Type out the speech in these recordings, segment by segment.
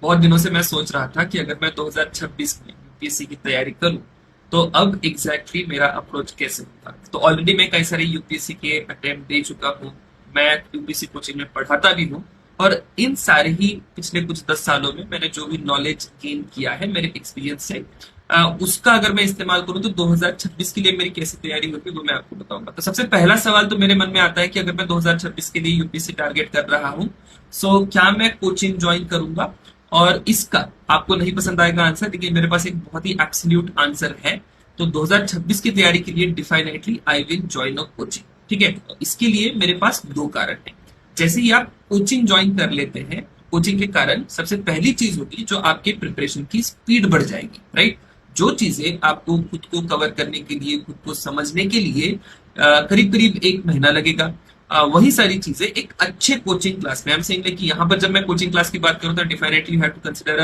बहुत दिनों से मैं सोच रहा था कि अगर मैं 2026 में यूपीएससी की तैयारी करूं तो अब एग्जैक्टली मेरा अप्रोच कैसे होगा। तो ऑलरेडी मैं कई सारे यूपीएससी के अटेम्प्ट दे चुका हूं। मैं यूपीएससी कोचिंग में पढ़ाता भी हूं। और इन सारे ही पिछले कुछ 10 सालों में मैंने जो भी नॉलेज गेन किया है मेरे एक्सपीरियंस से, उसका अगर मैं इस्तेमाल करूं तो 2026 के लिए मेरी कैसी तैयारी होगी वो मैं आपको बताऊंगा। तो सबसे पहला सवाल तो मेरे मन में आता है कि अगर मैं 2026 के लिए यूपीएससी टारगेट कर रहा हूं, सो क्या मैं कोचिंग ज्वाइन करूंगा। और इसका आपको नहीं पसंद आएगा आंसर, लेकिन मेरे पास एक बहुत ही एब्सोल्यूट आंसर है। तो 2026 की तैयारी के लिए definitely I will join a coaching. ठीक है, तो इसके लिए मेरे पास दो कारण है। जैसे ही आप कोचिंग ज्वाइन कर लेते हैं, कोचिंग के कारण सबसे पहली चीज होगी जो आपके प्रिपरेशन की स्पीड बढ़ जाएगी, राइट। जो चीजें आपको खुद को कवर करने के लिए, खुद को समझने के लिए करीब करीब 1 महीना लगेगा, वही सारी चीजें एक अच्छे कोचिंग क्लास में, हम सेइंग कि यहाँ पर जब मैं कोचिंग क्लास की बात करूँ तो definitely you have to consider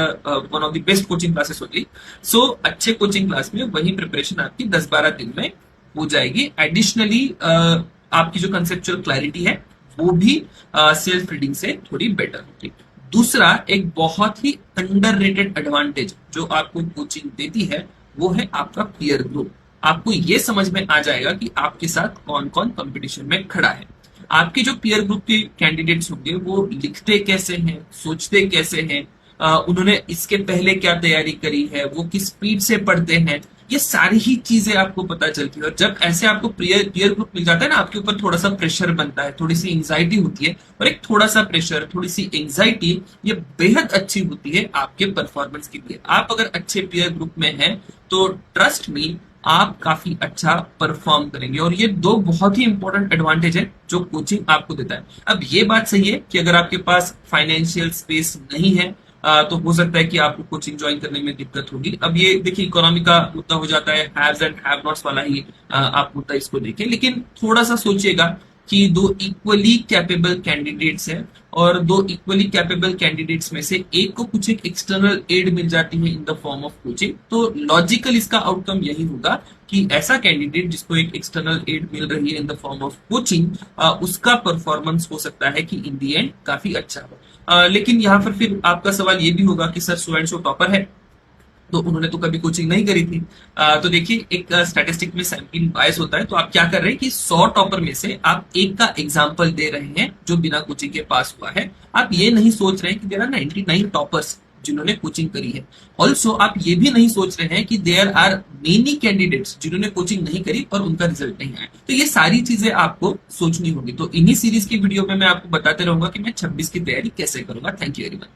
one of the best coaching classes होगी। सो अच्छे कोचिंग क्लास में वही प्रिपरेशन आपकी 10-12 दिन में हो जाएगी। एडिशनली आपकी जो कंसेप्चुअल क्लैरिटी है वो भी सेल्फ रीडिंग से थोड़ी बेटर होगी। दूसरा एक बहुत ही अंडररेटेड एडवांटेज जो आपको कोचिंग देती है वो है आपका पीयर ग्रुप। आपको ये समझ में आ जाएगा कि आपके साथ कौन कौन कंपटीशन में खड़ा है। आपके जो पीयर ग्रुप के कैंडिडेट्स होंगे वो लिखते कैसे हैं, सोचते कैसे हैं, उन्होंने इसके पहले क्या तैयारी करी है, वो किस स्पीड से पढ़ते हैं, ये सारी ही चीजें आपको पता चलती है। और जब ऐसे आपको पीयर ग्रुप मिल जाता है ना, आपके ऊपर थोड़ा सा प्रेशर बनता है, थोड़ी सी एंजाइटी होती है। और एक थोड़ा सा प्रेशर, थोड़ी सी एंजाइटी, ये बेहद अच्छी होती है आपके परफॉर्मेंस के लिए। आप अगर अच्छे पीयर ग्रुप में हैं तो ट्रस्ट मी आप काफी अच्छा परफॉर्म करेंगे। और ये दो बहुत ही इंपॉर्टेंट एडवांटेज है जो कोचिंग आपको देता है। अब ये बात सही है कि अगर आपके पास फाइनेंशियल स्पेस नहीं है, तो हो सकता है कि आपको कोचिंग ज्वाइन करने में दिक्कत होगी। अब ये देखिए इकोनॉमी का मुद्दा हो जाता है, हैव्स एंड हैव नॉट्स वाला ही आप मुद्दा इसको देखें। लेकिन थोड़ा सा सोचिएगा कि दो इक्वली कैपेबल कैंडिडेट्स हैं और दो इक्वली कैपेबल कैंडिडेट्स में से एक को कुछ एक एक्सटर्नल एड मिल जाती है in the form of coaching, तो लॉजिकल इसका आउटकम यही होगा कि ऐसा कैंडिडेट जिसको एक एक्सटर्नल एड मिल रही है in the form of coaching, उसका परफॉर्मेंस हो सकता है कि इन दी एंड काफी अच्छा हो। लेकिन यहाँ पर फिर आपका सवाल ये भी होगा कि sir so and so topper है तो उन्होंने तो कभी कोचिंग नहीं करी थी। तो देखिए एक स्टैटिस्टिक में सैंपलिंग बायस होता है। तो आप क्या कर रहे हैं कि 100 टॉपर में से आप एक का एग्जाम्पल दे रहे हैं जो बिना कोचिंग के पास हुआ है। आप ये नहीं सोच रहे हैं कि देयर आर 99 टॉपर्स जिन्होंने कोचिंग करी है। ऑल्सो आप ये भी नहीं सोच रहे हैं कि देयर आर मेनी कैंडिडेट्स जिन्होंने कोचिंग नहीं करी और उनका रिजल्ट नहीं आया। तो ये सारी चीजें आपको सोचनी होगी। तो इन्हीं सीरीज की वीडियो में मैं आपको बताते रहूंगा कि मैं 26 की तैयारी कैसे करूंगा। Thank you very much.